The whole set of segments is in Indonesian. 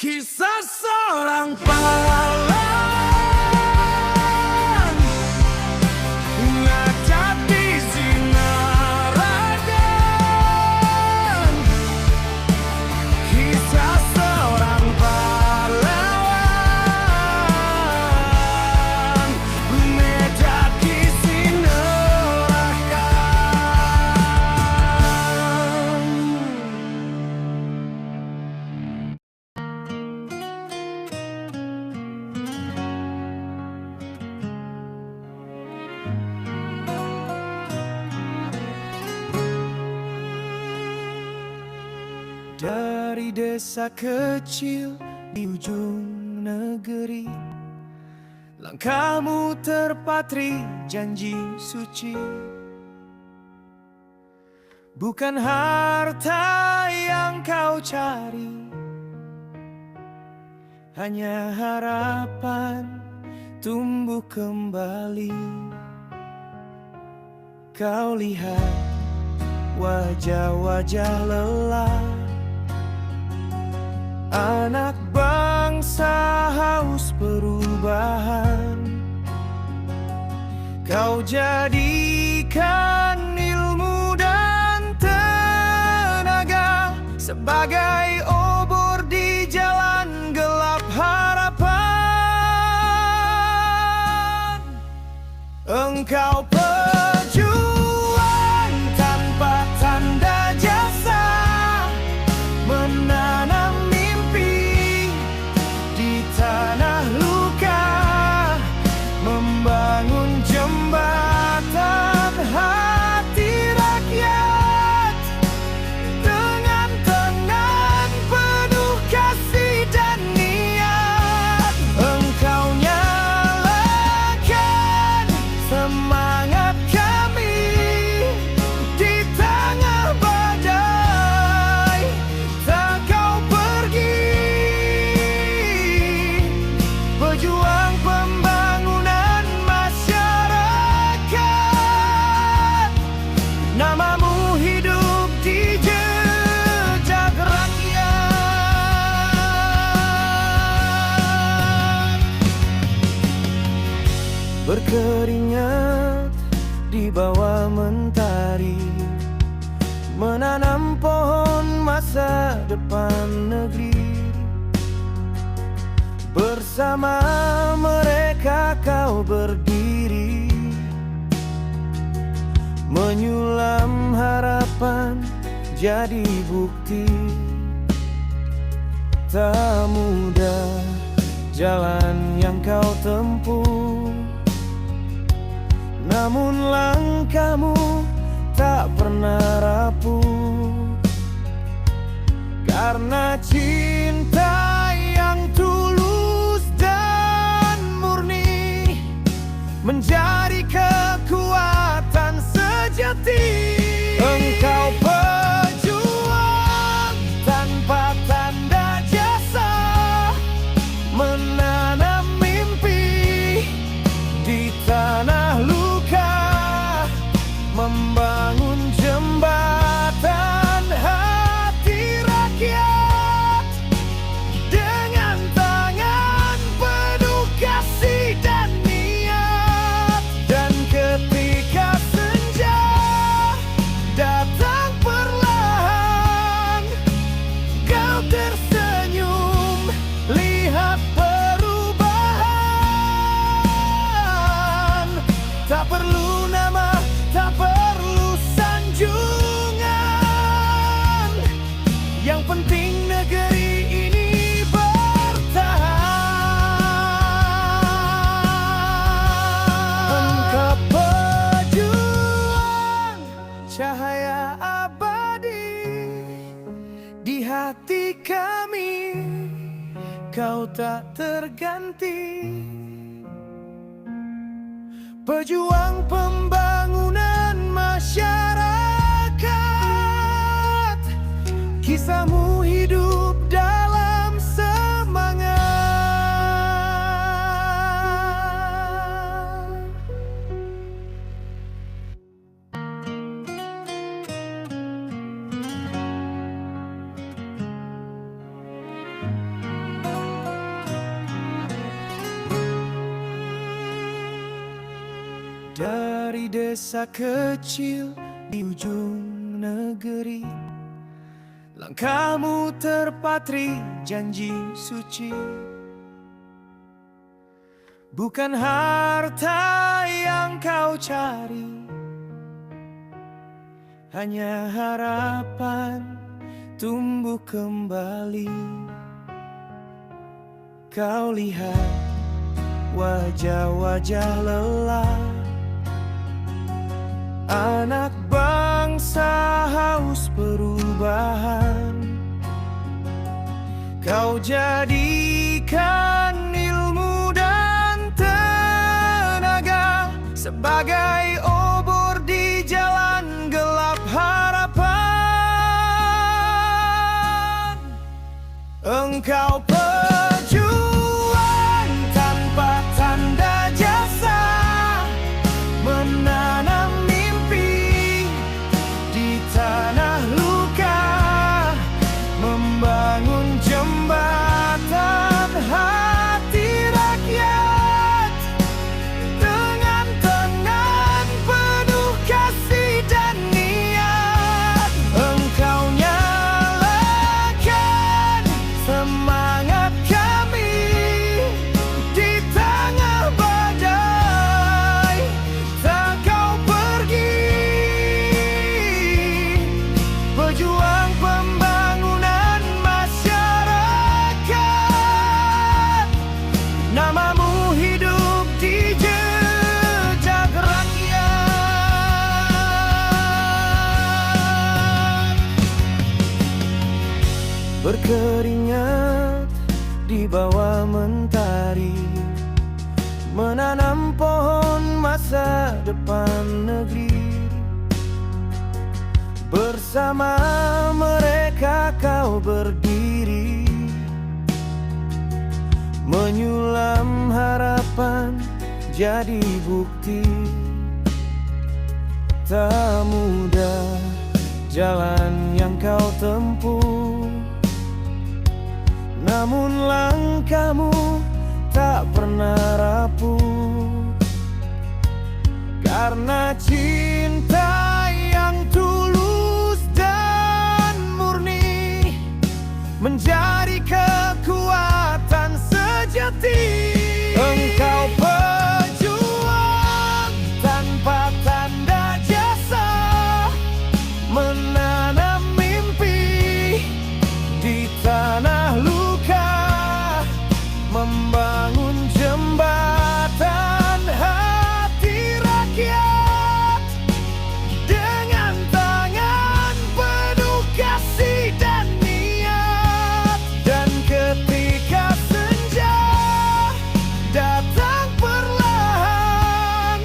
Kisah seorang pahlawan ngajak di Sinaragan. Kisah seorang pahlawan ngajak di Sinaragan. Dari desa kecil di ujung negeri, langkahmu terpatri janji suci. Bukan harta yang kau cari, hanya harapan tumbuh kembali. Kau lihat wajah-wajah lelah, anak bangsa haus perubahan. Kau jadikan ilmu dan tenaga sebagai obor di jalan gelap harapan. Engkau pejuang tanpa tanda jasa, menanam tanah luka, membangun jembatan hati rakyat dengan tangan penuh kasih dan niat. Engkau nyalakan semangat kami di tengah badai, tak kau pergi. Pejuang pembangunan masyarakat, namamu hidup di jejak rakyat. Berkeringat di bawah mentari, menanam pohon masa depan negeri. Bersama mereka kau berdiri, menyulam harapan jadi bukti. Tak mudah jalan yang kau tempuh, namun langkahmu tak pernah rapuh. Karena cinta yang tulus dan murni menjadi kekuatan sejati. Engkau pejuang tanpa tanda jasa, menanam mimpi di tanah luka, membangun jembatan hati rakyat dengan tangan penuh kasih dan niat. Dan ketika senja datang perlahan, kau tersenyum lihat perubahan. Tak perlu nama, tak perlu sanjungan, yang penting negeri ini bertahan. Engkau pejuang cahaya abadi di hati kami, kau tak terganti. Pejuang pembangunan masyarakat, kisahmu hidup dalam semangat. Dari desa kecil di ujung negeri, langkahmu terpatri janji suci. Bukan harta yang kau cari, hanya harapan tumbuh kembali. Kau lihat wajah-wajah lelah, anak bangsa haus perubahan. Kau jadikan ilmu dan tenaga sebagai obor di jalan gelap harapan. Engkau pejuang tanpa tanda jasa, menanam mimpi di tanah luka, membangun jembatan hati rakyat dengan tangan penuh kasih dan niat. Engkau nyalakan semangat kami di tengah badai, tak kau pergi. Pejuang pembangunan masyarakat, namamu hidup di jejak rakyat. Berkeringat di bawah mentari, menanam pohon masa depan negeri. Bersama mereka kau berdiri, menyulam harapan jadi bukti. Tak mudah jalan yang kau tempuh, namun langkahmu tak pernah rapuh. Karena cinta yang tulus dan murni menjadi kekuatan sejati. Engkau pejuang tanpa tanda jasa, menanam mimpi di tanah luka, membangun jembatan hati rakyat dengan tangan penuh kasih dan niat. Dan ketika senja datang perlahan,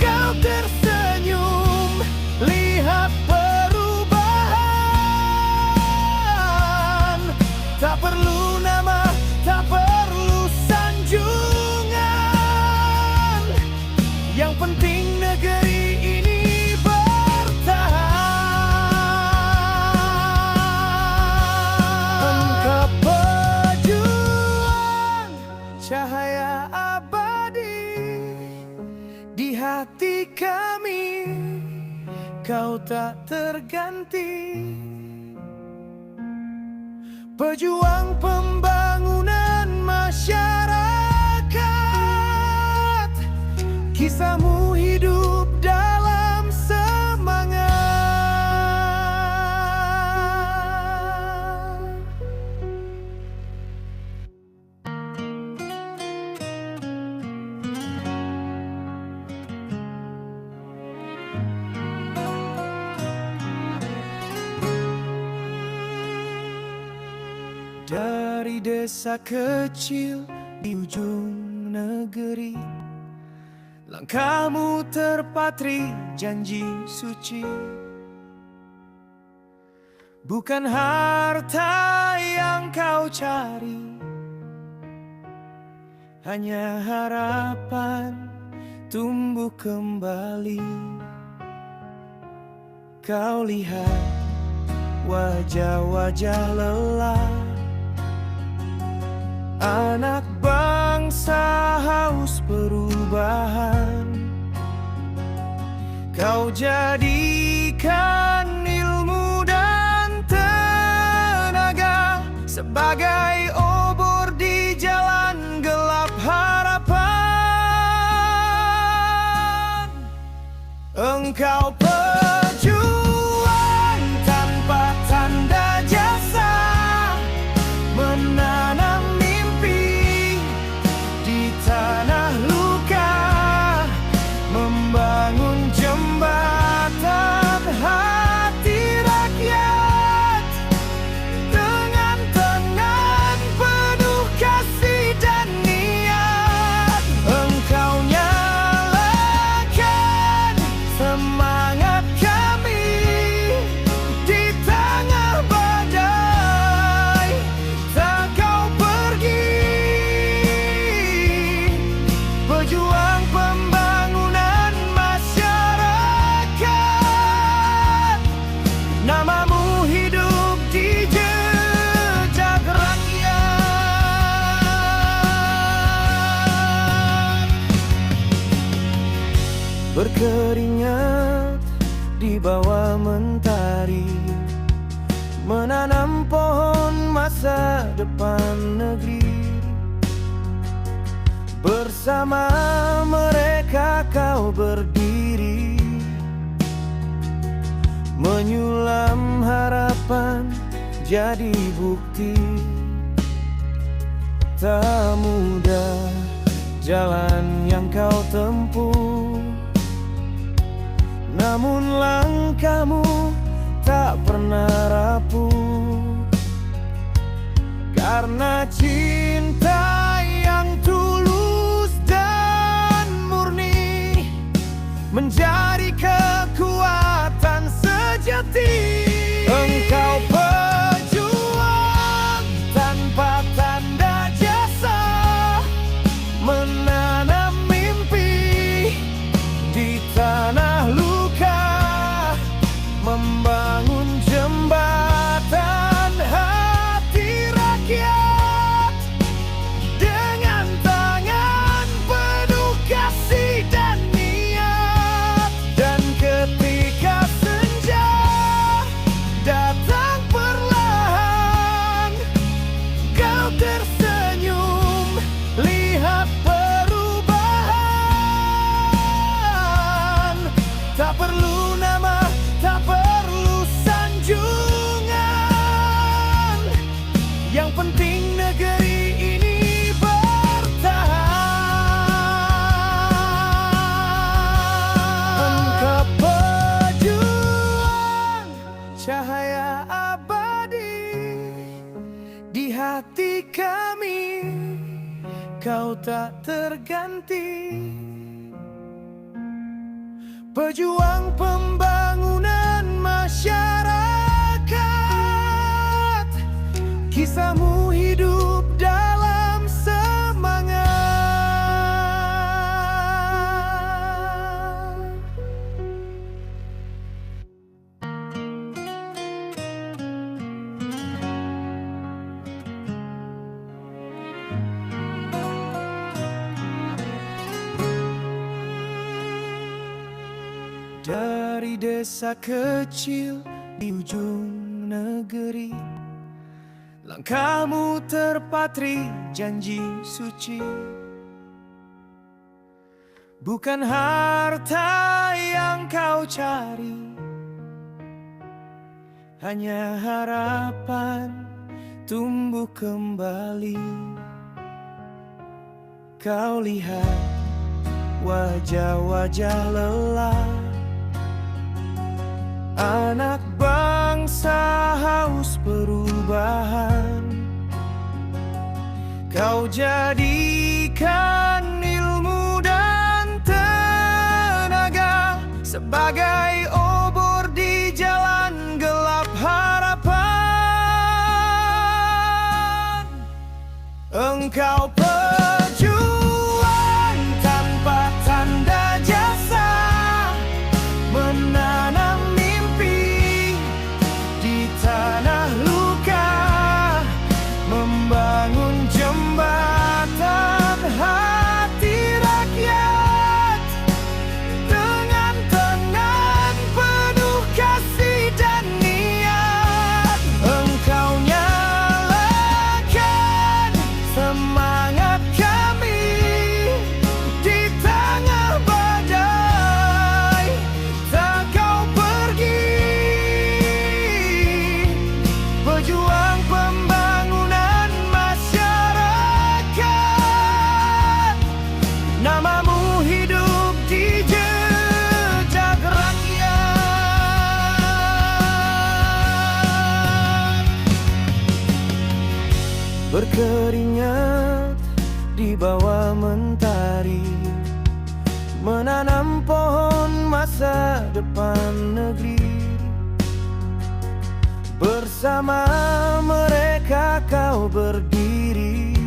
kau tersenyum lihat perubahan. Tak perlu nama, tak perlu sanjungan, yang penting negeri ini bertahan. Engkau pejuang cahaya abadi di hati kami, kau tak terganti. Pejuang pembangunan masyarakat, kisahmu hidup dalam semangat. Dari desa kecil di ujung negeri, langkahmu terpatri janji suci. Bukan harta yang kau cari, hanya harapan tumbuh kembali. Kau lihat wajah-wajah lelah, anak bangsa haus perubahan. Kau jadikan ilmu dan tenaga sebagai obor di jalan gelap harapan. Engkau pejuang tanpa tanda jasa, menanam mimpi di tanah luka, membangun jembatan hati rakyat dengan tangan penuh kasih dan niat. Engkau nyalakan semangat kami di tengah badai, tak kau pergi. Pejuang pembangunan masyarakat, namamu hidup di jejak rakyat. Berkeringat di bawah mentari, menanam pohon masa depan negeri. Bersama mereka kau berdiri, menyulam harapan jadi bukti. Tak mudah jalan yang kau tempuh, namun langkahmu tak pernah rapuh. Karena cinta yang tulus dan murni menjadi kekuatan sejati. Engkau pejuang tanpa tanda jasa, menanam mimpi di tanah luka, membangun jembatan hati rakyat dengan tangan penuh kasih dan niat. Dan ketika senja datang perlahan, kau tersenyum lihat perubahan. Tak perlu nama, tak perlu sanjungan, yang penting negeri ini bertahan. Engkau pejuang cahaya abadi di hati kami, kau tak terganti. Pejuang pembangunan masyarakat, kisahmu hidup dalam semangat. Dari desa kecil di ujung negeri, langkahmu terpatri janji suci. Bukan harta yang kau cari, hanya harapan tumbuh kembali. Kau lihat wajah-wajah lelah, anak bangsa haus perubahan. Kau jadikan ilmu dan tenaga sebagai obor di jalan gelap harapan. Engkau pejuang tanpa tanda jasa, menanam tanah luka, membangun jembatan hati rakyat dengan tenang. berkeringat di bawah mentari, menanam pohon masa depan negeri. Bersama mereka kau berdiri,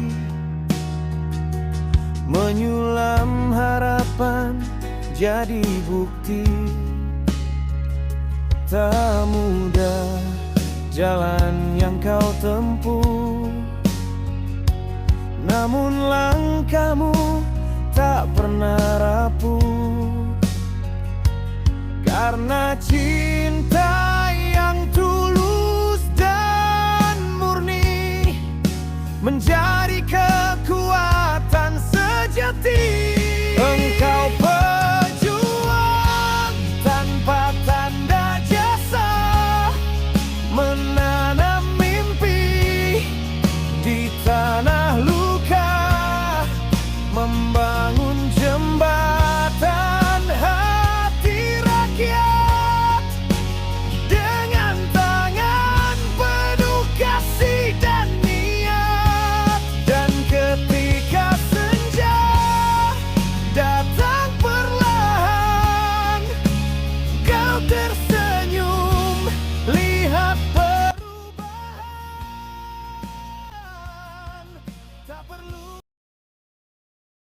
menyulam harapan jadi bukti. Tak mudah jalan yang kau tempuh, namun langkahmu tak pernah rapuh. Karena cinta yang tulus dan murni menjadi kekuatan sejati. Engkau pejuang tanpa tanda jasa, menanam mimpi di tanah luka, membangun jembatan hati rakyat dengan tangan penuh kasih dan niat. Dan ketika senja datang perlahan, kau